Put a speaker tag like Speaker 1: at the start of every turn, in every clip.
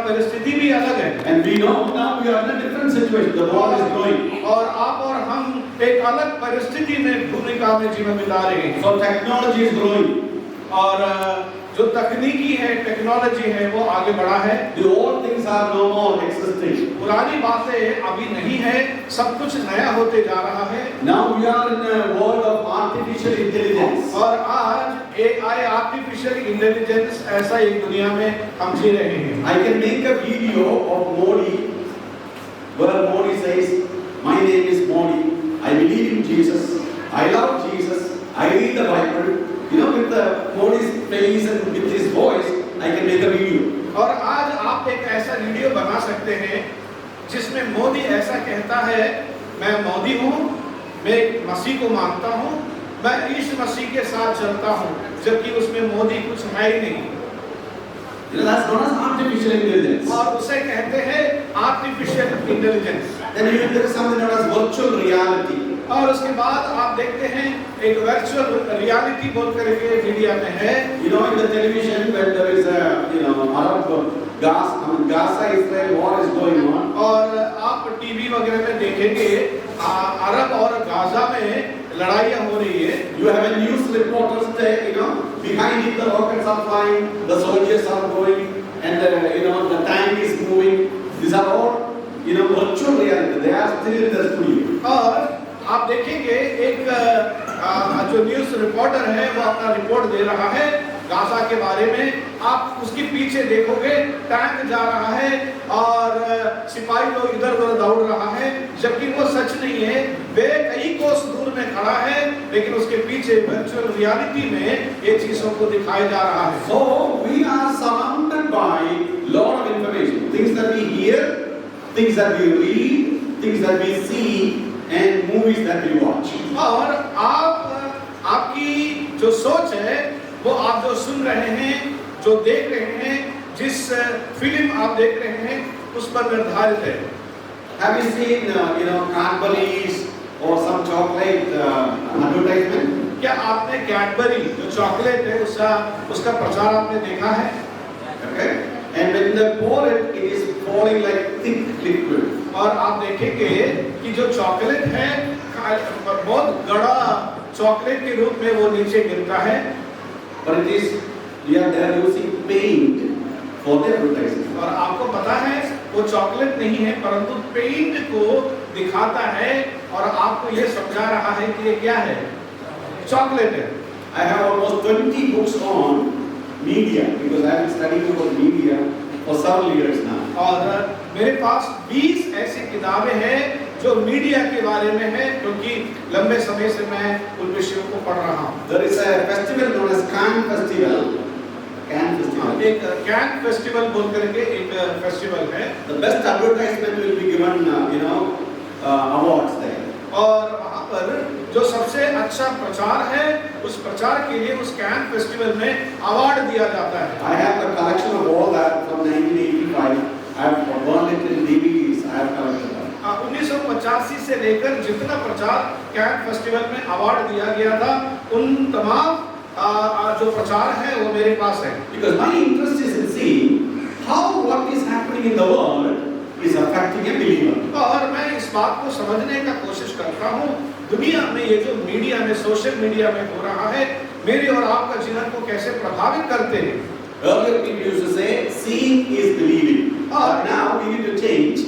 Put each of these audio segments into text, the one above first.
Speaker 1: परिस्थिति भी अलग है।
Speaker 2: And we know now we are in a different situation. The world is growing.
Speaker 1: और आप और हम एक अलग परिस्थिति में भूमिका में जीवन बिता रहे हैं।
Speaker 2: So technology is growing.
Speaker 1: और जो तकनीकी है, टेक्नोलॉजी है, वो आगे बढ़ा है।
Speaker 2: The old things are no more existing.
Speaker 1: पुरानी बातें अभी नहीं है, सब कुछ नया होते जा रहा है।
Speaker 2: Now we are in a world of artificial intelligence.
Speaker 1: और आज AI आर्टिफिशियल इंटेलिजेंस ऐसा एक दुनिया में हम जी रहे हैं।
Speaker 2: I can make a video of Modi, where Modi says, "My name is Modi. I believe in Jesus. I love Jesus. I read the Bible." You know, with the Modi's face and with his voice, I can make a video.
Speaker 1: और आज आप एक ऐसा video बना सकते हैं जिसमें मोदी ऐसा कहता है, मैं मोदी हूँ, मैं मसीह को मानता हूँ, मैं यीशु मसीह के साथ चलता हूँ, जबकि उसमें मोदी कुछ है ही नहीं।
Speaker 2: You know, that's known as artificial intelligence.
Speaker 1: और उसे कहते हैं artificial intelligence.
Speaker 2: Then there is something known as virtual reality.
Speaker 1: और उसके बाद आप देखते हैं एक वर्चुअल रियलिटी बोल करके मीडिया में है।
Speaker 2: You know, in the television when there is a Gaza Israel war is going on.
Speaker 1: और आप टीवी वगैरह में देखेंगे अरब और गाजा में लड़ाइयाँ हो रही है।
Speaker 2: You have a news reporters there, you know, behind it the rockets are flying, the soldiers are going, and the tank is moving. These are all, virtual reality. They are still in the studio.
Speaker 1: और आप देखेंगे एक जो news reporter है वो अपना report दे रहा है गाजा के बारे में। आप उसके पीछे देखोगे टैंक जा रहा है और सिपाही लोग इधर उधर दौड़ रहा है, जबकि वो सच नहीं है। वे कई कोस दूर में खड़ा है, लेकिन उसके पीछे वर्चुअल रियलिटी में ये चीजों को दिखाया जा रहा है।
Speaker 2: So we are surrounded by lot of information, things that we hear, things that we read, things that we see, and movies that we watch.
Speaker 1: और आपकी जो सोच है वो आप जो सुन रहे हैं, जो देख रहे हैं, जिस फिल्म आप देख रहे हैं उस पर निर्धारित है।
Speaker 2: Have you seen Cadbury's or some chocolate advertisement?
Speaker 1: क्या आपने कैडबरी जो चॉकलेट है उसका प्रचार आपने देखा है?
Speaker 2: Okay. And when they pour it, it is falling like thick liquid.
Speaker 1: और आप देखेंगे कि जो चॉकलेट है बहुत गड़ा चॉकलेट के रूप में वो नीचे गिरता है।
Speaker 2: But it is, they are using paint for the advertising.
Speaker 1: और आपको पता है वो चॉकलेट नहीं है, परंतु पेंट को दिखाता है और आपको ये समझा रहा है कि ये क्या है, चॉकलेट है।
Speaker 2: I have almost 20 books on media because I have been studying about media for several years now.
Speaker 1: और मेरे पास 20 ऐसी किताबें हैं जो मीडिया के बारे में है, क्योंकि लंबे समय से मैं उन विषयों को पढ़ रहा हूँ।
Speaker 2: There is a festival known as Cannes Festival. Cannes Festival.
Speaker 1: एक कैन फेस्टिवल बोल करके एक फेस्टिवल है।
Speaker 2: The best advertisement will be given, awards there.
Speaker 1: और वहाँ पर जो सबसे अच्छा प्रचार है उस प्रचार के लिए उस कैन फेस्टिवल में अवार्ड दिया जाता है।
Speaker 2: I have a collection of all that from 1985. I have burned it in DVDs. I have collected that.
Speaker 1: 1985 से लेकर जितना प्रचार कैन फेस्टिवल में अवार्ड दिया गया था, उन तमाम जो प्रचार है वो मेरे पास है।
Speaker 2: Because my interest is in seeing how what is happening in the world is affecting a believer.
Speaker 1: और मैं इस बात को समझने का कोशिश करता हूँ, दुनिया में ये जो मीडिया में, सोशल मीडिया में हो रहा है, मेरे और आपका जीवन को कैसे प्रभावित करते हैं।
Speaker 2: Earlier people used to say, seeing is believing. But now we need to change.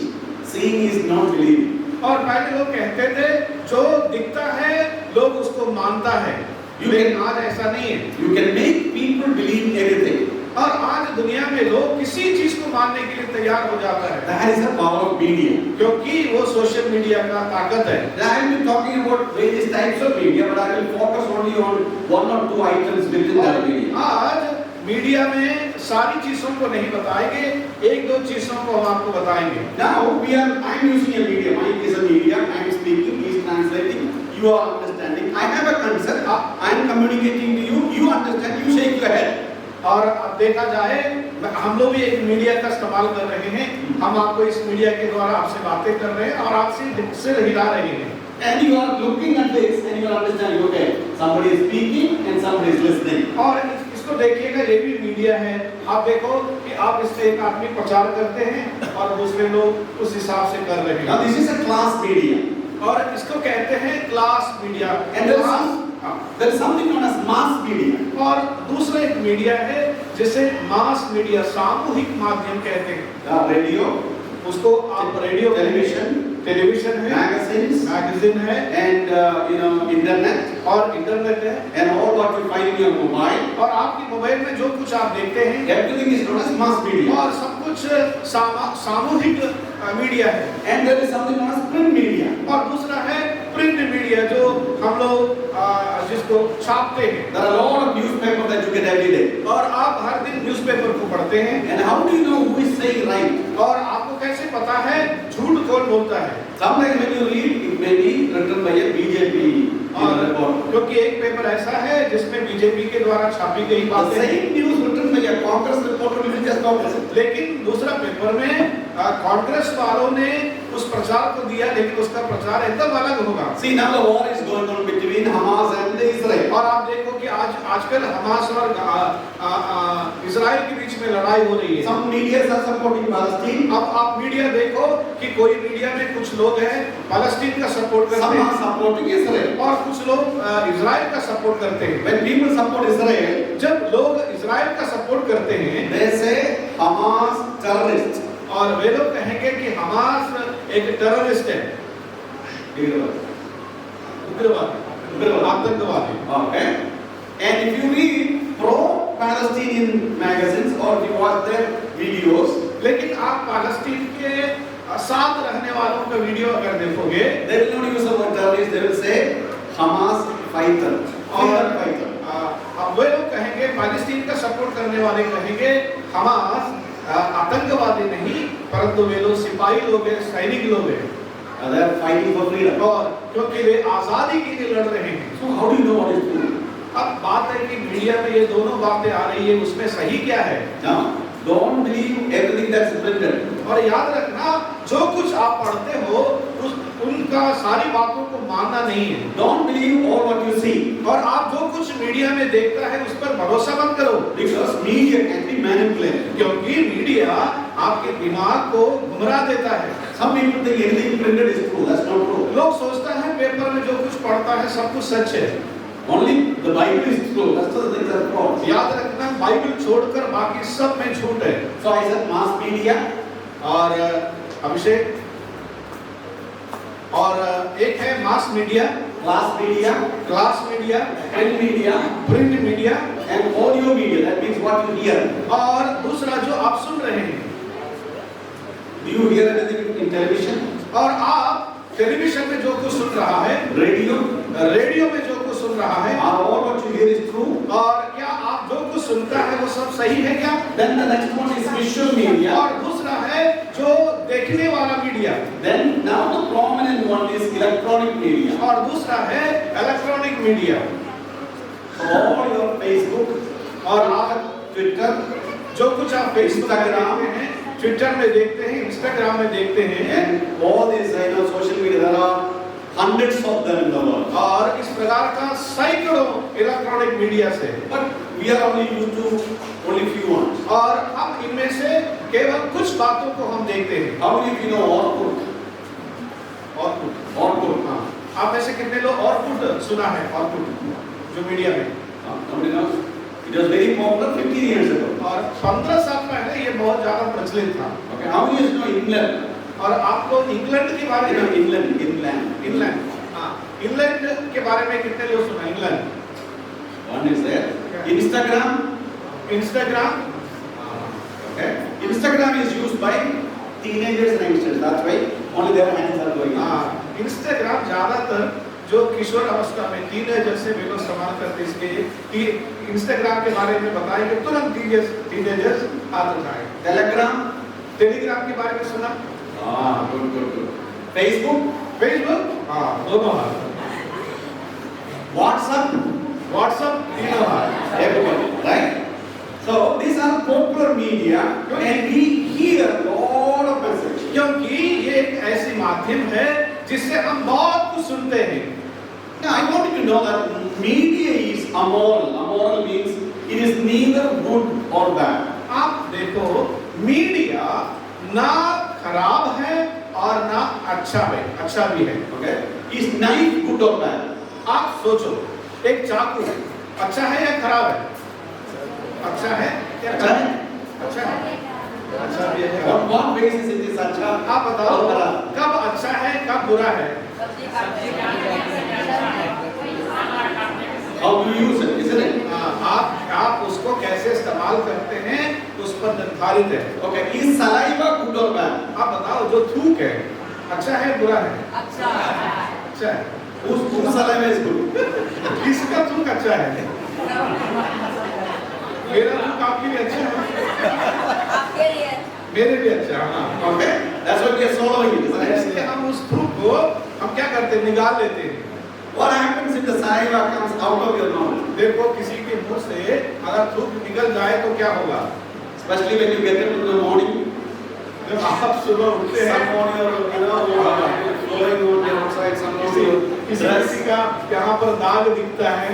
Speaker 2: Seeing is not believing.
Speaker 1: और पहले लोग कहते थे जो दिखता है लोग उसको मानता है, लेकिन आज ऐसा नहीं है।
Speaker 2: You can make people believe anything.
Speaker 1: और आज दुनिया में लोग किसी चीज को मानने के लिए तैयार हो जाता है।
Speaker 2: That is the power of media.
Speaker 1: क्योंकि वो सोशल मीडिया का ताकत है।
Speaker 2: I will be talking about various types of media, but I will focus only on one or two items within that media.
Speaker 1: आज मीडिया में सारी चीजों को नहीं बताएंगे, एक दो चीजों को हम आपको बताएंगे।
Speaker 2: Now I am using a media. Mine is a media. I am speaking. He is translating. You are understanding. I have a concept. I am communicating to you. You understand. You shake your head.
Speaker 1: और अब देखा जाए हम लोग भी एक media का इस्तेमाल कर रहे हैं। हम आपको इस मीडिया के द्वारा आपसे बातें कर रहे हैं और आपसे सिर हिला रहे हैं।
Speaker 2: And you are looking at this and you are understanding. Okay, somebody is speaking and somebody is listening.
Speaker 1: और इसको इसको देखिएगा, ये भी मीडिया है। आप देखो कि आप इससे एक आदमी प्रचार करते हैं और दूसरे लोग उस हिसाब से कर रहे
Speaker 2: Now
Speaker 1: हैं,
Speaker 2: this is a class media.
Speaker 1: और इसको कहते हैं class media.
Speaker 2: And there is something known as mass media.
Speaker 1: और दूसरा एक मीडिया है जिसे मास मीडिया, सामूहिक माध्यम कहते हैं।
Speaker 2: Radio,
Speaker 1: उसको आप रेडियो, टेलीविजन है, मैगजीन है,
Speaker 2: and internet,
Speaker 1: और इंटरनेट है,
Speaker 2: and all what you find in your mobile.
Speaker 1: और आपके मोबाइल में जो कुछ आप देखते हैं,
Speaker 2: Everything is known as mass media.
Speaker 1: और सब कुछ सामूहिक मीडिया है।
Speaker 2: And there is something known as print media.
Speaker 1: और दूसरा है प्रिंट मीडिया, जो हम लोग जिसको छापते हैं।
Speaker 2: There are a lot of newspapers that you get every day.
Speaker 1: और आप हर दिन न्यूज़पेपर को पढ़ते हैं।
Speaker 2: And how do you know who is saying right?
Speaker 1: और आपको कैसे पता है झूठ कौन बोलता है?
Speaker 2: Sometimes when you read, it may be written by a BJP report.
Speaker 1: क्योंकि एक पेपर ऐसा है जिसमें बीजेपी के द्वारा छापी गई
Speaker 2: The
Speaker 1: बातें,
Speaker 2: same news written by a Congress reporter will be just opposite.
Speaker 1: लेकिन दूसरा पेपर में कांग्रेस वालों ने उस प्रचार को दिया, लेकिन उसका प्रचार एकदम अलग होगा।
Speaker 2: See, now the war is going on between Hamas and Israel.
Speaker 1: और आप देखो कि आजकल हमास और इजराइल के बीच में लड़ाई हो रही है।
Speaker 2: Some media are supporting Palestine.
Speaker 1: अब आप मीडिया देखो कि कोई मीडिया में कुछ लोग हैं फलस्तीन का सपोर्ट करते
Speaker 2: Some
Speaker 1: हैं,
Speaker 2: are supporting Israel.
Speaker 1: और कुछ लोग इजराइल का सपोर्ट करते हैं।
Speaker 2: When people support Israel,
Speaker 1: जब लोग इजराइल का सपोर्ट करते हैं,
Speaker 2: they say Hamas terrorist.
Speaker 1: और वे लोग कहेंगे कि हमास एक टेररिस्ट है, उग्रवादी, आतंकवादी।
Speaker 2: Okay. And if you read pro-Palestinian magazines or if you watch their videos,
Speaker 1: लेकिन आप फालस्तीन के साथ रहने वालों का वीडियो अगर देखोगे,
Speaker 2: they will not use the word terrorist. They will say Hamas fighter.
Speaker 1: और
Speaker 2: Fighter.
Speaker 1: अब वे लोग कहेंगे, फालस्तीन का सपोर्ट करने वाले कहेंगे हमास आतंकवादी नहीं, परंतु वे लोग सिपाही लोग हैं, सैनिक लोग हैं,
Speaker 2: They are fighting for freedom.
Speaker 1: और क्योंकि वे आजादी के लिए लड़ रहे हैं।
Speaker 2: So how do you know what is true?
Speaker 1: अब बात है कि मीडिया में ये दोनों बातें आ रही है, उसमें सही क्या है?
Speaker 2: Now, don't believe everything that's printed.
Speaker 1: और याद रखना, जो कुछ आप पढ़ते हो उनका सारी बातों को मानना नहीं है।
Speaker 2: Don't believe all what you see.
Speaker 1: और आप जो कुछ मीडिया में देखता है उस पर भरोसा मत करो,
Speaker 2: Because media can be manipulated.
Speaker 1: क्योंकि मीडिया आपके दिमाग को गुमराह देता है।
Speaker 2: Some people think anything printed is true. That's not true.
Speaker 1: लोग सोचता है पेपर में जो कुछ पढ़ता है सब कुछ सच है।
Speaker 2: Only the Bible is true. That's the thing that's false.
Speaker 1: याद रखना, बाइबल छोड़कर बाकी सब में झूठ है।
Speaker 2: So I said mass media.
Speaker 1: और अभिषेक, और एक है mass media,
Speaker 2: Class media.
Speaker 1: Class media,
Speaker 2: Print media.
Speaker 1: Print media,
Speaker 2: And audio media. That means what you hear.
Speaker 1: और दूसरा जो आप सुन रहे हैं।
Speaker 2: Do you hear anything in television?
Speaker 1: और आप टेलीविजन में जो कुछ सुन रहा है,
Speaker 2: Radio?
Speaker 1: रेडियो में जो कुछ सुन रहा है,
Speaker 2: Are all what you hear is true?
Speaker 1: और क्या आप जो कुछ सुनता है वो सब सही है क्या?
Speaker 2: Then the next one is visual media.
Speaker 1: और दूसरा है जो देखने वाला media,
Speaker 2: Then now the prominent one is electronic media.
Speaker 1: और दूसरा है electronic media.
Speaker 2: All your Facebook,
Speaker 1: और आप
Speaker 2: Twitter,
Speaker 1: जो कुछ आप फेसबुक में
Speaker 2: Instagram,
Speaker 1: देखते हैं, ट्विटर में देखते हैं, इंस्टाग्राम में देखते हैं,
Speaker 2: and all these social media, there are hundreds of them in the world.
Speaker 1: और इस प्रकार का सैकड़ों इलेक्ट्रॉनिक मीडिया से,
Speaker 2: But we are only used to only few ones.
Speaker 1: और हम इनमें से केवल कुछ बातों को हम देखते हैं।
Speaker 2: How many of you know Orkut? Orkut.
Speaker 1: हाँ, आप में से कितने लोग ऑर्कुट सुना है? ऑर्कुट जो मीडिया में,
Speaker 2: Nobody knows. It was very popular 15 years ago.
Speaker 1: और 15 साल पहले ये बहुत ज्यादा प्रचलित था।
Speaker 2: Okay. How many of you know England?
Speaker 1: और आप लोग इंग्लैंड के बारे में, इंग्लैंड, हाँ, इंग्लैंड के बारे में कितने लोग सुना? England,
Speaker 2: One is there. Instagram.
Speaker 1: Instagram,
Speaker 2: Okay. Instagram is used by teenagers and youngsters. That's why only their hands are going
Speaker 1: हाँ,
Speaker 2: on.
Speaker 1: इंस्टाग्राम ज्यादातर जो किशोर अवस्था में टीनेजर से वे लोग इस्तेमाल करते, इसलिए कि इंस्टाग्राम के बारे में बताएंगे तुरंत टीनेजर्स हाथ उठाए।
Speaker 2: Telegram.
Speaker 1: टेलीग्राम के बारे में सुना?
Speaker 2: Good. Facebook.
Speaker 1: हाँ, दोनों हाथ।
Speaker 2: WhatsApp.
Speaker 1: व्हाट्सएप, तीनों हाथ।
Speaker 2: Everybody, right? So these are popular media, and we hear a lot of messages.
Speaker 1: क्योंकि ये एक ऐसी माध्यम है जिससे हम बहुत कुछ सुनते हैं।
Speaker 2: Now I want you to know that media is amoral. Amoral means it is neither good or bad.
Speaker 1: आप देखो, मीडिया ना खराब है और ना अच्छा है, अच्छा भी है।
Speaker 2: Okay? Is knife good or bad?
Speaker 1: आप सोचो, एक चाकू अच्छा है या खराब है? अच्छा है या
Speaker 2: अच्छा है?
Speaker 1: अच्छा है, अच्छा भी है।
Speaker 2: On what basis it is अच्छा?
Speaker 1: आप बताओ,
Speaker 2: और खराब?
Speaker 1: कब अच्छा है कब बुरा है?
Speaker 2: How do you use it, isn't it?
Speaker 1: आप उसको कैसे इस्तेमाल करते हैं उस पर निर्धारित है।
Speaker 2: Okay, is saliva good or bad?
Speaker 1: आप बताओ, जो थूक है अच्छा है बुरा है?
Speaker 3: अच्छा है।
Speaker 1: अच्छा है।
Speaker 2: Whose saliva is good?
Speaker 1: किसका थूक अच्छा है? मेरा थूक आपके लिए अच्छा है,
Speaker 3: आपके लिए
Speaker 1: मेरे लिए अच्छा है। हाँ,
Speaker 2: Okay, that's what we are swallowing it, isn't
Speaker 1: इसलिए
Speaker 2: it?
Speaker 1: हम उस थूक को हम क्या करते हैं, निकाल लेते हैं।
Speaker 2: What happens if the saliva comes out of your mouth?
Speaker 1: देखो, किसी के मुंह से अगर थूक निकल जाए तो क्या होगा?
Speaker 2: Especially when you get up in the morning,
Speaker 1: जब आप सुबह उठते हैं,
Speaker 2: some on your, flowing on the outside, some on your
Speaker 1: किसी
Speaker 2: dress.
Speaker 1: किसी का यहाँ पर दाग दिखता है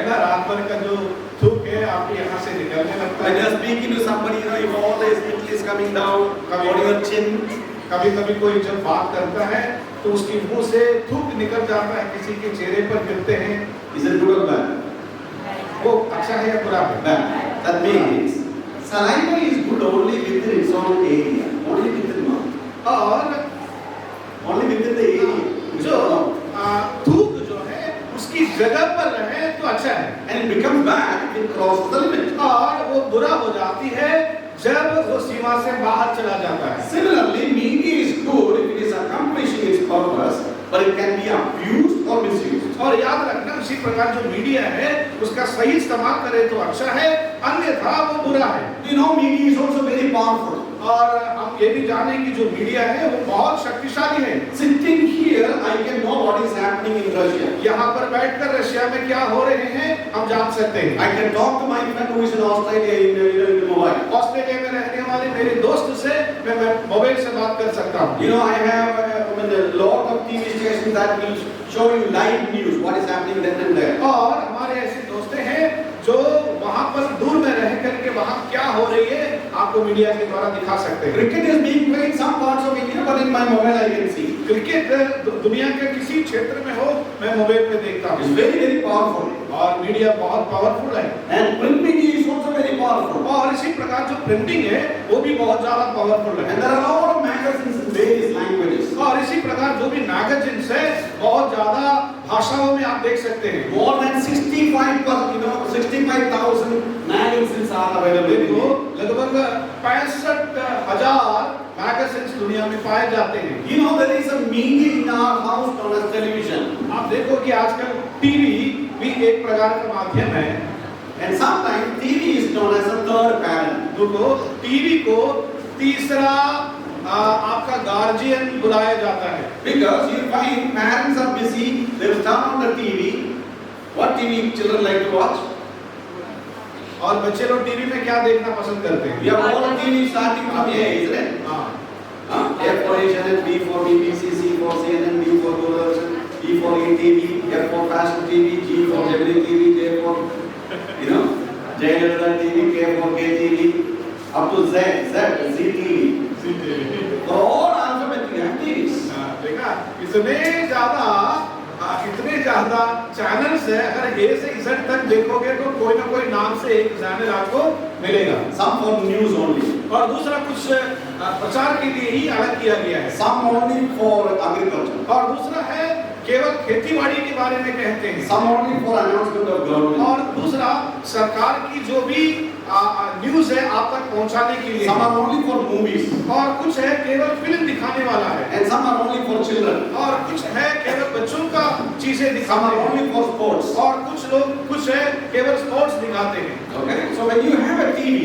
Speaker 1: ना, रात भर का जो थूक है आपके यहाँ से निकलने लगता
Speaker 2: When you
Speaker 1: है।
Speaker 2: are speaking to somebody, if all the spittle is coming down on your chin,
Speaker 1: कभी कभी कोई जब बात करता है तो उसके मुंह से थूक निकल जाता है, किसी के चेहरे पर गिरते हैं।
Speaker 2: is it good or bad?
Speaker 1: वो अच्छा है या बुरा है?
Speaker 2: Bad. That means saliva is good only within its own area, only within mouth,
Speaker 1: और
Speaker 2: only within the area.
Speaker 1: जो थूक जो है उसकी जगह पर रहे तो अच्छा है,
Speaker 2: And it becomes bad if it crosses the limit.
Speaker 1: और वो बुरा हो जाती है जब वो सीमा से बाहर चला जाता है।
Speaker 2: Similarly, media is good if it is accomplishing its purpose, but it can be abused or misused.
Speaker 1: और याद रखना, उसी प्रकार जो मीडिया है उसका सही इस्तेमाल करे तो अच्छा है, अन्यथा वो बुरा है।
Speaker 2: You know, media is also very powerful.
Speaker 1: और हम ये भी जाने कि जो मीडिया है वो बहुत शक्तिशाली है।
Speaker 2: Sitting here, I can know what is happening in Russia.
Speaker 1: यहाँ पर बैठकर रशिया में क्या हो रहे हैं हम जान सकते हैं।
Speaker 2: I can talk to my friend who is in Australia in mobile.
Speaker 1: Australia में रहने वाले मेरे दोस्त से मैं मोबाइल से बात कर सकता हूँ।
Speaker 2: You know, I have a lot of TV stations that will show you live news, what is happening then and there.
Speaker 1: और हमारे ऐसे दोस्त हैं जो वहाँ पर दूर में रह करके वहाँ क्या हो रही है आपको मीडिया के द्वारा दिखा सकते हैं।
Speaker 2: Cricket is being played in some parts of India, but in my mobile I can see.
Speaker 1: Cricket दुनिया के किसी क्षेत्र में हो मैं मोबाइल पे देखता
Speaker 2: It's
Speaker 1: हूँ,
Speaker 2: very, very powerful.
Speaker 1: और मीडिया बहुत पावरफुल है।
Speaker 2: And print media is also very powerful.
Speaker 1: और इसी प्रकार जो प्रिंटिंग है वो भी बहुत ज्यादा पावरफुल
Speaker 2: And
Speaker 1: है।
Speaker 2: there are a lot of magazines in various languages.
Speaker 1: और इसी प्रकार जो भी मैगजीन्स है बहुत ज्यादा भाषाओं में आप देख सकते हैं।
Speaker 2: More than 65,000 magazines are available in
Speaker 1: देखो,
Speaker 2: India.
Speaker 1: लगभग 65,000 मैगजीन्स दुनिया में पाए जाते हैं।
Speaker 2: You know, there is a media in our house known as television.
Speaker 1: आप देखो कि आजकल टीवी भी एक प्रकार का माध्यम है।
Speaker 2: And sometimes TV is known as a third parent.
Speaker 1: देखो, टीवी को तीसरा आपका गार्जियन बुलाया जाता है।
Speaker 2: Because you find parents are busy, they will turn on the TV. What TV children like to watch?
Speaker 1: और बच्चे लोग टीवी में क्या देखना पसंद करते हैं?
Speaker 2: We have all the TV starting from A, isn't it?
Speaker 1: हाँ,
Speaker 2: A for Asian, B for BBC, C for CNN, D for Doordarshan, E for ETV, F for Fashion TV, G for Gemini TV, J for, Jayalalitha TV, K for KTV, up to Z TV. So all alphabetic activities.
Speaker 1: देखा, इतने ज्यादा channels है। अगर ए से Z तक देखोगे तो कोई ना कोई नाम से एक चैनल आपको मिलेगा।
Speaker 2: Some for news only.
Speaker 1: और दूसरा कुछ प्रचार के लिए ही अलग किया गया है।
Speaker 2: Some only for agriculture.
Speaker 1: और दूसरा है केवल खेतीबाड़ी के बारे में कहते हैं।
Speaker 2: Some only for announcement of government.
Speaker 1: और दूसरा सरकार की जो भी न्यूज़ है आप तक पहुंचाने के लिए।
Speaker 2: Some are only for movies.
Speaker 1: और कुछ है केवल फिल्म दिखाने वाला है।
Speaker 2: And some are only for children.
Speaker 1: और कुछ है केवल बच्चों का चीजें
Speaker 2: Some
Speaker 1: दिखाते
Speaker 2: are
Speaker 1: हैं।
Speaker 2: only for sports.
Speaker 1: और कुछ है केवल स्पोर्ट्स दिखाते हैं।
Speaker 2: Okay. So when you have a TV,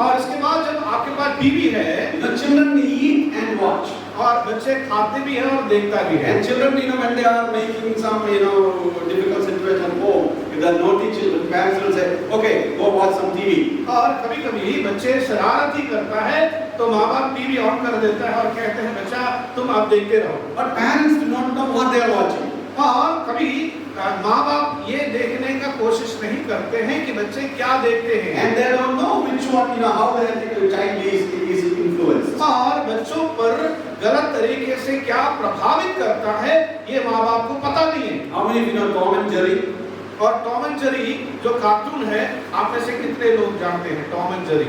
Speaker 1: और इसके बाद जब आपके पास टीवी है
Speaker 2: the children eat and watch.
Speaker 1: और बच्चे खाते भी हैं और देखता भी है।
Speaker 2: And children, when they are making some, difficult situation at home, if they are naughty children, parents will say, okay, go watch some TV.
Speaker 1: और कभी-कभी बच्चे शरारती करता है तो माँ-बाप टीवी ऑन कर देता है और कहते हैं बच्चा तुम अब देखते रहो।
Speaker 2: But parents do not know what they are watching.
Speaker 1: और कभी माँ बाप ये देखने का कोशिश नहीं करते हैं कि बच्चे क्या देखते हैं,
Speaker 2: And they don't know which one, how the child is influenced.
Speaker 1: और बच्चों पर गलत तरीके से क्या प्रभावित करता है ये माँ बाप को पता नहीं है।
Speaker 2: How many of you know Tom and Jerry?
Speaker 1: और टॉम एंड जेरी जो कार्टून है, आप में से कितने लोग जानते हैं Tom and Jerry?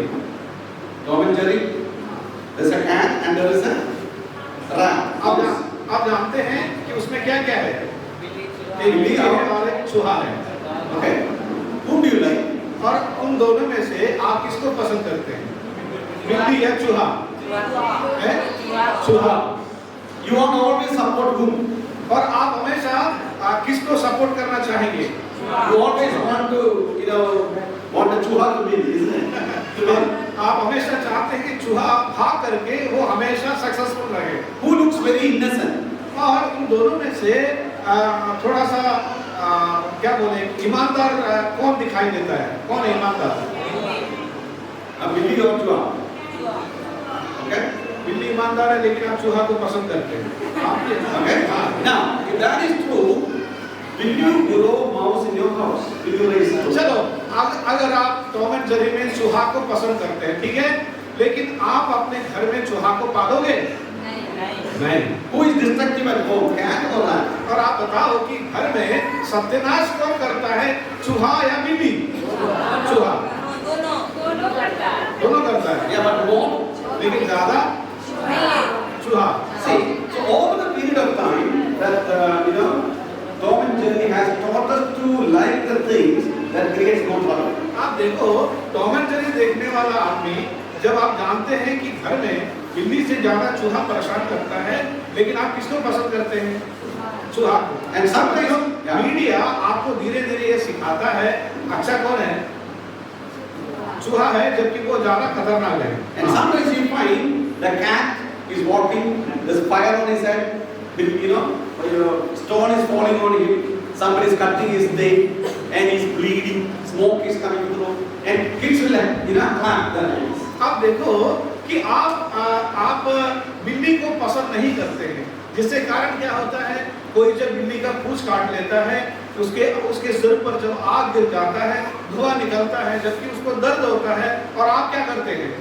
Speaker 2: Tom and Jerry? There's a cat and there is a rat.
Speaker 1: आप जानते हैं कि उसमें क्या क्या है? एक
Speaker 2: बिल्ली
Speaker 1: और एक चूहा है।
Speaker 2: Okay. Whom do you like?
Speaker 1: और उन दोनों में से आप किसको पसंद करते हैं, बिल्ली या चूहा? है? चूहा।
Speaker 2: You want to always support whom?
Speaker 1: और आप हमेशा किसको सपोर्ट करना चाहेंगे?
Speaker 2: You always want to, want the chuha to win, isn't it? To win.
Speaker 1: आप हमेशा चाहते हैं कि चूहा भाग करके वो हमेशा सक्सेसफुल रहे।
Speaker 2: Who looks very innocent?
Speaker 1: और इन दोनों में से थोड़ा सा क्या बोले, ईमानदार कौन दिखाई देता है? कौन है ईमानदार?
Speaker 2: बिल्ली और चूहा। Okay?
Speaker 1: बिल्ली ईमानदार है लेकिन आप चूहा को पसंद करते हैं। आप ये
Speaker 2: Okay? Now, if that is true, will you grow mouse in your house? Will you raise mouse?
Speaker 1: चलो, अगर आप टॉम एंड जेरी में चूहा को पसंद करते हैं, ठीक है, लेकिन आप अपने घर में चूहा को पालोगे? नहीं।
Speaker 2: Who is destructive at home? Cat or rat?
Speaker 1: और आप बताओ कि घर में सत्यानाश कौन करता है, चूहा या बिल्ली? चूहा। दोनों करता है।
Speaker 2: Yeah, but more.
Speaker 1: लेकिन ज्यादा चूहा।
Speaker 2: See, so over the period of time that Tom and Jerry has taught us to like the things that creates no trouble.
Speaker 1: आप देखो, टॉम एंड जेरी देखने वाला आदमी, जब आप जानते हैं कि घर में बिल्ली से ज्यादा चूहा परेशान करता है, लेकिन आप किसको पसंद करते हैं? चूहा को।
Speaker 2: And sometimes
Speaker 1: मीडिया आपको धीरे धीरे ये सिखाता है अच्छा कौन है, चूहा है, जबकि वो ज्यादा खतरनाक है।
Speaker 2: And sometimes you find the cat is walking, there's fire on his head, stone is falling on him, somebody is cutting his leg, and he's bleeding, smoke is coming through, and kids will clap their hands.
Speaker 1: आप देखो कि आप बिल्ली को पसंद नहीं करते हैं, जिससे कारण क्या होता है, कोई जब बिल्ली का पूंछ काट लेता है, उसके सिर पर जब आग गिर जाता है, धुआं निकलता है, जबकि उसको दर्द होता है, और आप क्या करते हैं?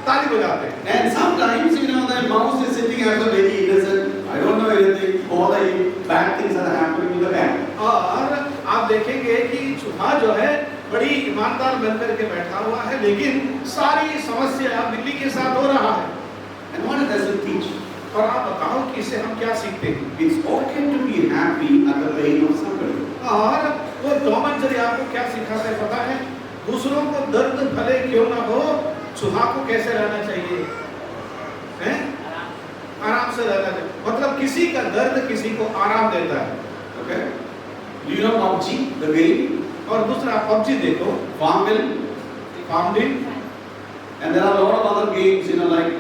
Speaker 1: ताली बजाते हैं।
Speaker 2: And sometimes the mouse is sitting as a very innocent, I don't know anything, all the bad things are happening to the cat.
Speaker 1: और आप देखेंगे कि चूहा जो है बड़ी ईमानदार बनकर के बैठा हुआ है, लेकिन सारी समस्या बिल्ली के साथ हो रहा है।
Speaker 2: And what does it teach?
Speaker 1: और आप बताओ कि इससे हम क्या सीखते हैं?
Speaker 2: It's okay to be happy at the pain of somebody.
Speaker 1: और वो टॉम एंड जेरी आपको क्या सिखाता है पता है? दूसरों को दर्द भले क्यों ना हो, चूहा को कैसे रहना चाहिए? हैं? आराम से रहना चाहिए। मतलब किसी का दर्द किसी को आराम देता है।
Speaker 2: Okay? Do you know PUBG, the game?
Speaker 1: और दूसरा PUBG देखो,
Speaker 2: Farmville, and there are a lot of other games, like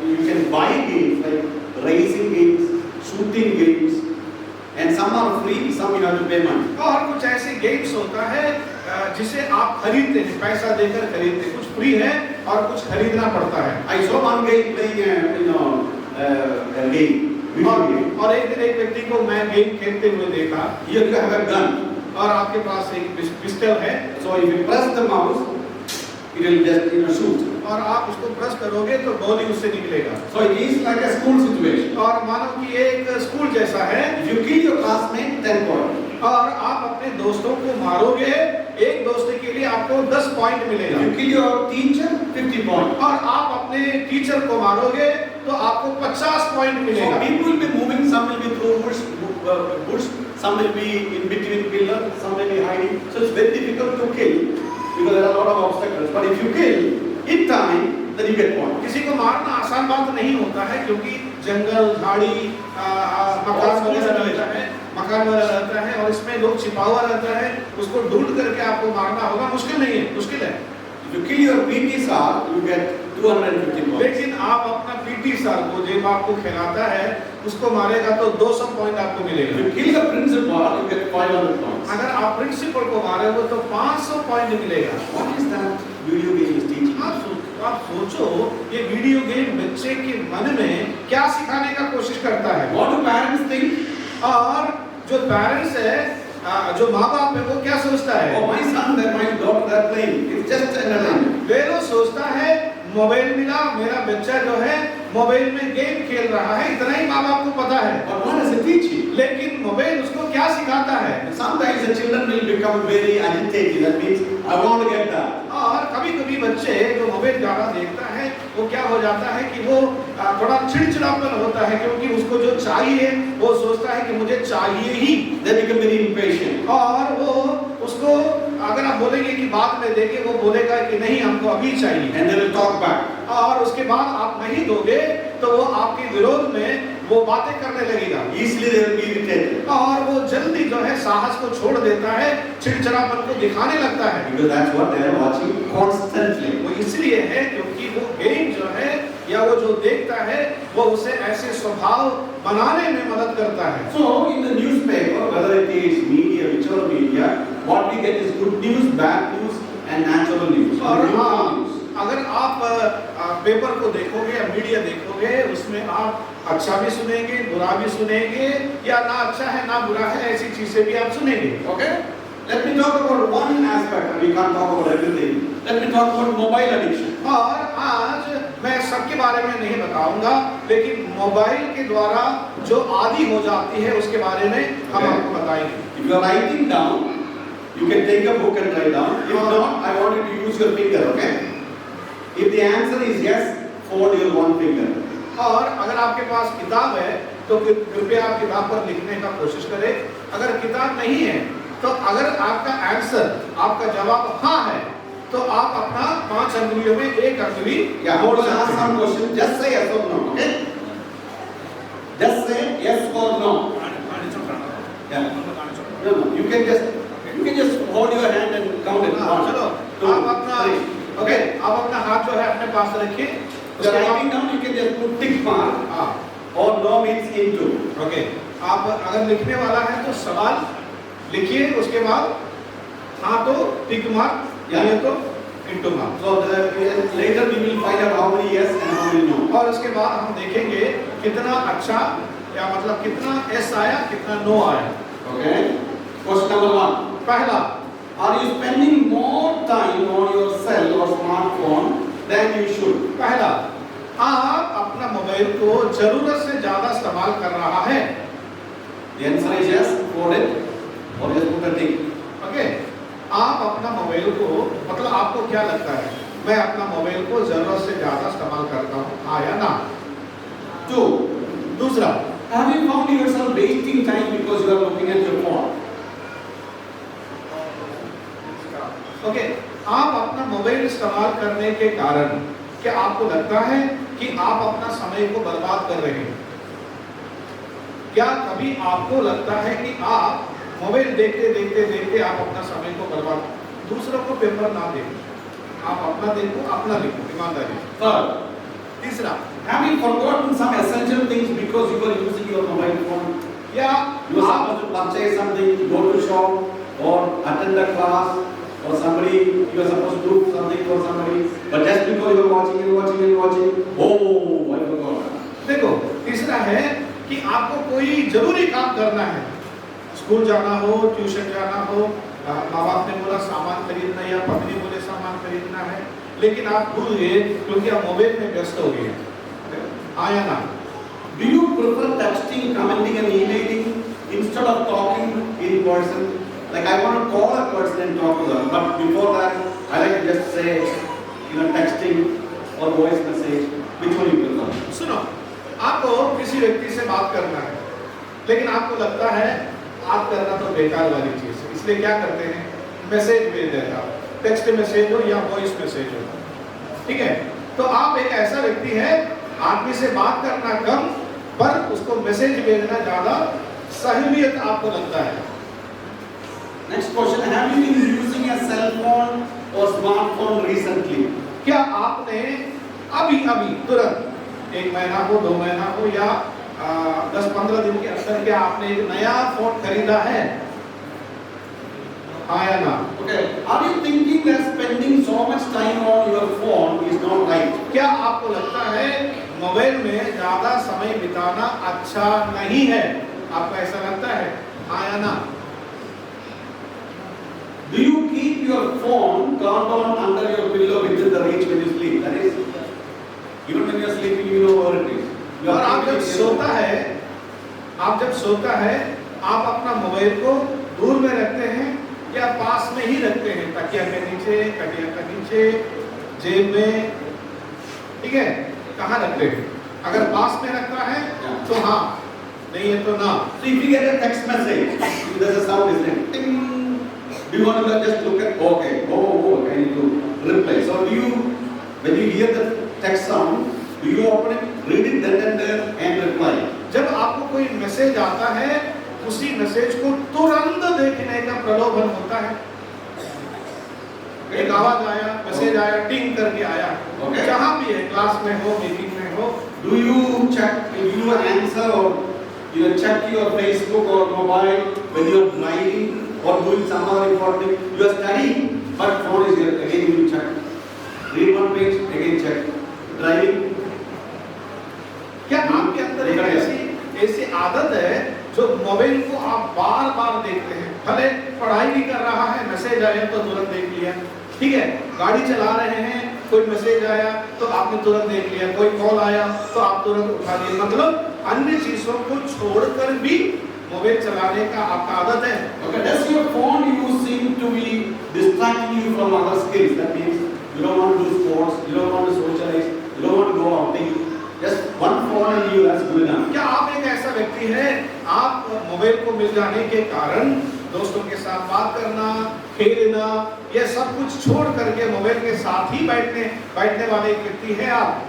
Speaker 2: you can buy games like racing games, shooting games, and some are free, some you have to pay money.
Speaker 1: और कुछ ऐसे games होता है जिसे आप खरीदते हैं, पैसा देकर खरीदते हैं, कुछ फ्री है और कुछ खरीदना पड़ता है।
Speaker 2: I saw one guy playing a game.
Speaker 1: और एक दिन एक व्यक्ति को मैं गेम खेलते हुए देखा।
Speaker 2: Here you have a gun.
Speaker 1: और आपके पास एक पिस्टल है।
Speaker 2: So if you press the mouse, it will just shoot.
Speaker 1: और आप उसको प्रेस करोगे तो गोली उससे निकलेगा।
Speaker 2: So it is like a school situation.
Speaker 1: और मानो कि एक स्कूल जैसा है।
Speaker 2: If you kill your classmate, 10 points.
Speaker 1: और आप अपने दोस्तों को मारोगे, एक दोस्त के लिए आपको 10 पॉइंट मिलेगा।
Speaker 2: If you kill your teacher, 50 points.
Speaker 1: और आप अपने टीचर को मारोगे तो आपको 50 पॉइंट मिलेगा।
Speaker 2: So people will be moving, some will be through bush, some will be in between pillars, some will be hiding. So it's very difficult to kill because there are a lot of obstacles. But if you kill in time, then you get points.
Speaker 1: किसी को मारना आसान बात नहीं होता है, क्योंकि जंगल, झाड़ी, मकान वगैरह रहता है और इसमें लोग छिपा हुआ रहता है, उसको ढूंढ करके आपको मारना होगा, मुश्किल नहीं है, मुश्किल है।
Speaker 2: If you kill your PT sir, you get 250 points.
Speaker 1: लेकिन आप अपना PT सर को जब आपको खिलाता है, उसको मारेगा तो 200 पॉइंट आपको मिलेगा।
Speaker 2: If you kill the principal, you get 500 points.
Speaker 1: अगर आप प्रिंसिपल को मारोगे तो 500 पॉइंट मिलेगा।
Speaker 2: What is that video game is teaching?
Speaker 1: आप सोचो, ये वीडियो गेम बच्चे के मन में क्या सिखाने का कोशिश करता है?
Speaker 2: What do parents think?
Speaker 1: और जो पेरेंट्स है, जो माँ बाप है, वो क्या सोचता है?
Speaker 2: Oh, my son, that my daughter, they're playing. It's just entertainment.
Speaker 1: वे लोग सोचता है मोबाइल मिला, मेरा बच्चा जो है मोबाइल में गेम खेल रहा है, इतना ही माँ बाप को पता है।
Speaker 2: But what does it teach you?
Speaker 1: लेकिन मोबाइल उसको क्या सिखाता है?
Speaker 2: Sometimes the children will become very agitated. That means, I want to get that.
Speaker 1: और कभी-कभी बच्चे जो मोबाइल ज्यादा देखता है, वो क्या हो जाता है कि वो थोड़ा चिड़चिड़ापन होता है, क्योंकि उसको जो चाहिए वो सोचता है कि मुझे चाहिए ही।
Speaker 2: They become very impatient.
Speaker 1: और वो उसको अगर आप बोलेंगे कि बाद में देंगे, वो बोलेगा कि नहीं हमको अभी चाहिए।
Speaker 2: And they will talk back.
Speaker 1: और उसके बाद आप नहीं दोगे तो वो आपके विरोध में वो बातें करने लगेगा।
Speaker 2: Easily they will be irritated.
Speaker 1: और वो जल्दी जो है साहस को छोड़ देता है, चिड़चिड़ापन को दिखाने लगता है।
Speaker 2: Because that's what they are watching constantly.
Speaker 1: वो इसलिए है क्योंकि वो गेम जो है या वो जो देखता है वो उसे ऐसे स्वभाव बनाने में मदद करता है।
Speaker 2: So in the newspaper, whether it is media, whichever media, what we get is good news, bad news, and natural news.
Speaker 1: और
Speaker 2: Neutral
Speaker 1: हाँ,
Speaker 2: news.
Speaker 1: अगर आप पेपर को देखोगे या मीडिया देखोगे, उसमें आप अच्छा भी सुनेंगे, बुरा भी सुनेंगे, या ना अच्छा है ना बुरा है, ऐसी चीजें भी आप सुनेंगे।
Speaker 2: Okay? Let me talk about one aspect, and we can't talk about everything. Let me talk about mobile addiction.
Speaker 1: और आज मैं सबके बारे में नहीं बताऊंगा, लेकिन मोबाइल के द्वारा जो आदी हो जाती है उसके बारे में हम आपको बताएंगे।
Speaker 2: If you are writing down, you can take a book and write down. If not, I want you to use your finger, okay? If the answer is yes, fold your one finger.
Speaker 1: और अगर आपके पास किताब है तो कृपया आप किताब पर लिखने का कोशिश करें। अगर किताब नहीं है तो अगर आपका आंसर, आपका जवाब हाँ है, तो आप अपना 5 अंगुलियों में एक अंगुली
Speaker 2: Yeah,
Speaker 1: मोड़
Speaker 2: I will ask
Speaker 1: सकते
Speaker 2: some
Speaker 1: हैं।
Speaker 2: question. Just say yes or no, okay? Just say yes or no. Yeah. No, no. You can just hold your hand and count it.
Speaker 1: हाँ,
Speaker 2: 1,
Speaker 1: चलो
Speaker 2: 2,
Speaker 1: आप अपना
Speaker 2: 3.
Speaker 1: ओके, आप अपना हाथ जो है अपने पास रखिए।
Speaker 2: If you are writing down, you can just put tick mark.
Speaker 1: हाँ,
Speaker 2: Or no means into.
Speaker 1: Okay, आप अगर लिखने वाला है तो सवाल लिखिए, उसके बाद हाँ तो टिक मार्क, नहीं तो into mark.
Speaker 2: So later we will find out how many yes and how many no.
Speaker 1: और उसके बाद हम देखेंगे कितना अच्छा या मतलब कितना एस आया, कितना नो आया।
Speaker 2: Okay. Question number 1.
Speaker 1: पहला,
Speaker 2: Are you spending more time on your cell or smartphone than you should?
Speaker 1: पहला, आप अपना मोबाइल को जरूरत से ज्यादा इस्तेमाल कर रहा है।
Speaker 2: The answer is yes. Hold it. Or just put a tick.
Speaker 1: Okay, आप अपना मोबाइल को मतलब आपको क्या लगता है, मैं अपना मोबाइल को जरूरत से ज्यादा इस्तेमाल करता हूँ, हाँ या ना?
Speaker 2: 2.
Speaker 1: दूसरा,
Speaker 2: Have you found yourself wasting time because you are looking at your phone?
Speaker 1: Okay, आप अपना मोबाइल इस्तेमाल करने के कारण क्या आपको लगता है कि आप अपना समय को बर्बाद कर रहे हैं? क्या कभी आपको लगता है कि आप मोबाइल देखते देखते देखते आप अपना समय को बर्बाद, दूसरों को पेपर ना देखो, आप अपना देखो, अपना लिखो, ईमानदारी।
Speaker 2: 3rd.
Speaker 1: तीसरा,
Speaker 2: Have you forgotten some essential things because you are using your mobile phone?
Speaker 1: या
Speaker 2: You are
Speaker 1: आप
Speaker 2: supposed to purchase something, go to shop, or attend a class, or somebody, you are supposed to do something for somebody, but just because you are watching and watching and watching, oh, I forgot.
Speaker 1: देखो, तीसरा है कि आपको कोई जरूरी काम करना है, स्कूल जाना हो, ट्यूशन जाना हो, माँ बाप ने बोला सामान खरीदना या पत्नी बोले सामान खरीदना है, लेकिन आप भूल गए क्योंकि आप मोबाइल में व्यस्त हो गए। हाँ या ना?
Speaker 2: Do you prefer texting, commenting and emailing instead of talking in person? Like I want to call a person and talk to them, but before that, I like to just say, texting or voice message. Which one you prefer?
Speaker 1: सुनो, आपको किसी व्यक्ति से बात करना है, लेकिन आपको लगता है बात करना तो बेकार वाली चीज है, इसलिए क्या करते हैं, मैसेज भेज देता है, टेक्स्ट मैसेज हो या वॉइस मैसेज हो, ठीक है? तो आप एक ऐसा व्यक्ति है, आदमी से बात करना कम, पर उसको मैसेज भेजना ज्यादा सहूलियत आपको लगता है।
Speaker 2: Next question, have you been using a cell phone or smartphone recently?
Speaker 1: क्या आपने अभी तुरंत 1 महीना हो, 2 महीना हो या 10-15 दिन के अंदर क्या आपने एक नया फोन खरीदा है? हाँ या ना?
Speaker 2: Okay, are you thinking that spending so much time on your phone is not right?
Speaker 1: क्या आपको लगता है मोबाइल में ज्यादा समय बिताना अच्छा नहीं है? आपको ऐसा लगता है? हाँ या ना?
Speaker 2: Do you keep your phone turned on under your pillow within the reach when you sleep? That is, even when you are sleeping, you know where it is. You
Speaker 1: और
Speaker 2: are
Speaker 1: आप जब
Speaker 2: keeping it
Speaker 1: सोता है, आप जब सोता है, आप अपना मोबाइल को दूर में रखते हैं या पास में ही रखते हैं, तकिया के नीचे, खटिया के नीचे, जेब में, ठीक है? कहाँ रखते हैं? अगर पास में रखना है तो हाँ, नहीं है तो ना।
Speaker 2: So if you get a text message, there's a sound is like ting. Do you want to just look at? Okay, I need to reply. So do you, when you hear the text sound, do you open it, read it then and there and reply?
Speaker 1: जब आपको कोई message आता है, उसी message को तुरंत देखने का प्रलोभन होता है। एक आवाज आया, मैसेज आया, टिंग करके आया,
Speaker 2: Okay.
Speaker 1: जहाँ भी है, क्लास में हो, मीटिंग में हो,
Speaker 2: Do you check? Do you answer or you check your Facebook or mobile when you are driving or doing some other important thing? You are studying, but phone is here. Again you will check. Read one page, again check. Driving.
Speaker 1: क्या आपके अंदर एक ऐसी आदत है जो mobile को आप बार बार देखते हैं? भले पढ़ाई भी कर रहा है, मैसेज आया तो तुरंत देख लिया, ठीक है? गाड़ी चला रहे हैं, कोई मैसेज आया तो आपने तुरंत देख लिया, कोई कॉल आया तो आप तुरंत उठा लिए, मतलब अन्य चीजों को छोड़कर भी मोबाइल चलाने का आपका आदत है।
Speaker 2: Okay, does your phone you seem to be distracting you from other skills? That means you don't want to do sports, you don't want to socialize, you don't want to go outing. Just one phone and you, that's good enough.
Speaker 1: क्या आप एक ऐसा व्यक्ति है, आप mobile को मिल जाने के कारण दोस्तों के साथ बात करना, खेलना, ये सब कुछ छोड़ करके मोबाइल के साथ ही बैठने वाले एक व्यक्ति है आप?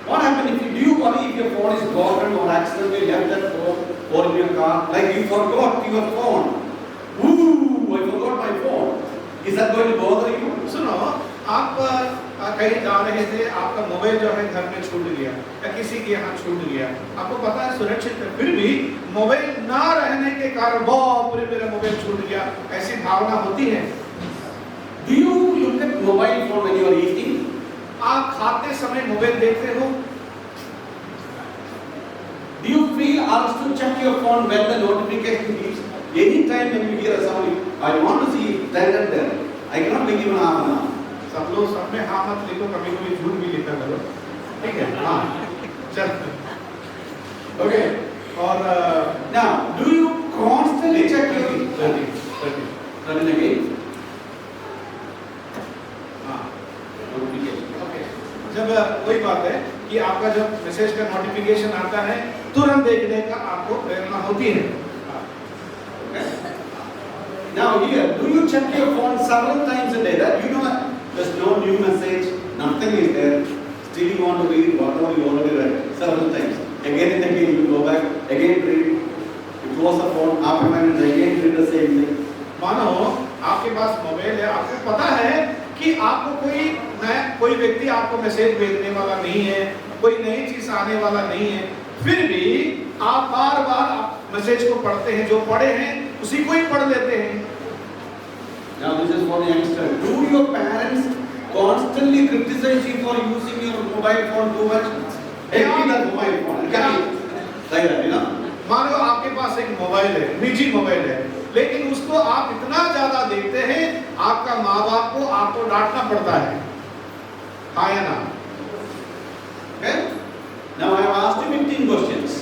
Speaker 2: What happens if you do worry if your phone is broken or accidentally left at home or in your car? Like you forgot your phone. Ooh, I forgot my phone. Is that going to bother you?
Speaker 1: सुनो, आप कहीं जा रहे थे, आपका mobile जो है घर में छूट गया या किसी के यहाँ छूट गया, आपको पता है सुरक्षित है, फिर भी मोबाइल ना रहने के कारण बाप रे मेरा मोबाइल छूट गया, ऐसी भावना होती है।
Speaker 2: Do you look at mobile phone when you are eating?
Speaker 1: आप खाते समय मोबाइल देखते हो?
Speaker 2: Do you feel urge to check your phone when the notification gives? Any time when you hear a sound, I want to see then and there. I cannot make even half an hour.
Speaker 1: सब लोग सब में हाँ मत लिखो, कभी कभी झूठ भी लिखा करो, ठीक है? हाँ, चल, ओके। और
Speaker 2: Now, do you constantly check your 30 again?
Speaker 1: हाँ,
Speaker 2: Notification.
Speaker 1: ओके। जब वही बात है कि आपका जब मैसेज का नोटिफिकेशन आता है, तुरंत देखने का आपको प्रेरणा होती है।
Speaker 2: Okay. Now here, do you check your phone several times a day? That you know that there's no new message, nothing is there. Still you want to read whatever you already read several times. Again and again you go back, again read. You close the phone, after a minute again read the same thing.
Speaker 1: मानो आपके पास mobile है, आपको पता है कि आपको कोई व्यक्ति आपको मैसेज भेजने वाला नहीं है, कोई नई चीज आने वाला नहीं है, फिर भी आप बार बार मैसेज को पढ़ते हैं, जो पढ़े हैं उसी को ही पढ़ लेते हैं।
Speaker 2: Now this is for the youngster. Do your parents constantly criticize you for using your mobile phone too much? Hey, give that mobile phone. Like that, you know?
Speaker 1: मानो आपके पास एक मोबाइल है, निजी मोबाइल है, लेकिन उसको आप इतना ज्यादा देखते हैं, आपका माँ बाप को आपको डांटना पड़ता है, हाँ या ना?
Speaker 2: Okay? Now I have asked you 15 questions.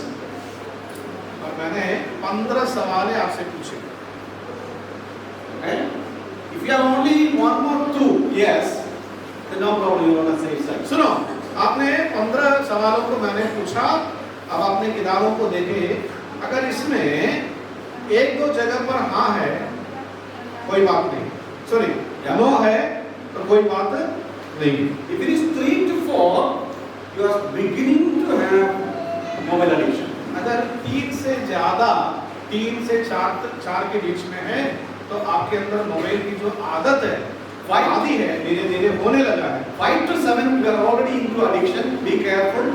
Speaker 1: और मैंने 15 सवाल आपसे पूछे।
Speaker 2: Okay? If you have only one or two, yes, then no problem, you are on the safe side.
Speaker 1: सुनो, आपने 15 सवालों को मैंने पूछा, अब आपने किताबों को देखे, अगर इसमें एक दो जगह पर हाँ है, कोई बात नहीं, सॉरी, नो है तो कोई बात नहीं।
Speaker 2: If it is 3 to 4, you are beginning to have mobile addiction.
Speaker 1: अगर 3 से ज्यादा, 3 से 4 के बीच में है, तो आपके अंदर मोबाइल की जो आदत है, आदि है, धीरे धीरे होने लगा है।
Speaker 2: 5 to 7, you are already into addiction. Be careful.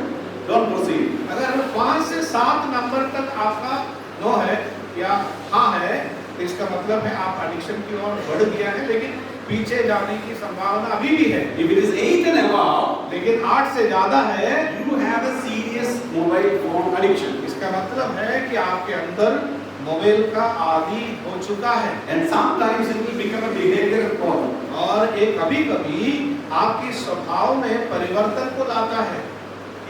Speaker 2: Don't proceed.
Speaker 1: अगर 5 से 7 नंबर तक आपका नो है या हाँ है, तो इसका मतलब है आप एडिक्शन की ओर बढ़ गया है, लेकिन पीछे जाने की संभावना अभी भी है।
Speaker 2: If it is 8 and above,
Speaker 1: लेकिन 8 से ज्यादा है,
Speaker 2: you have a serious mobile phone addiction.
Speaker 1: इसका मतलब है कि आपके अंदर मोबाइल का आदी हो चुका है।
Speaker 2: And sometimes it will become a behavioral problem.
Speaker 1: और ये कभी-कभी आपकी स्वभाव में परिवर्तन को लाता है।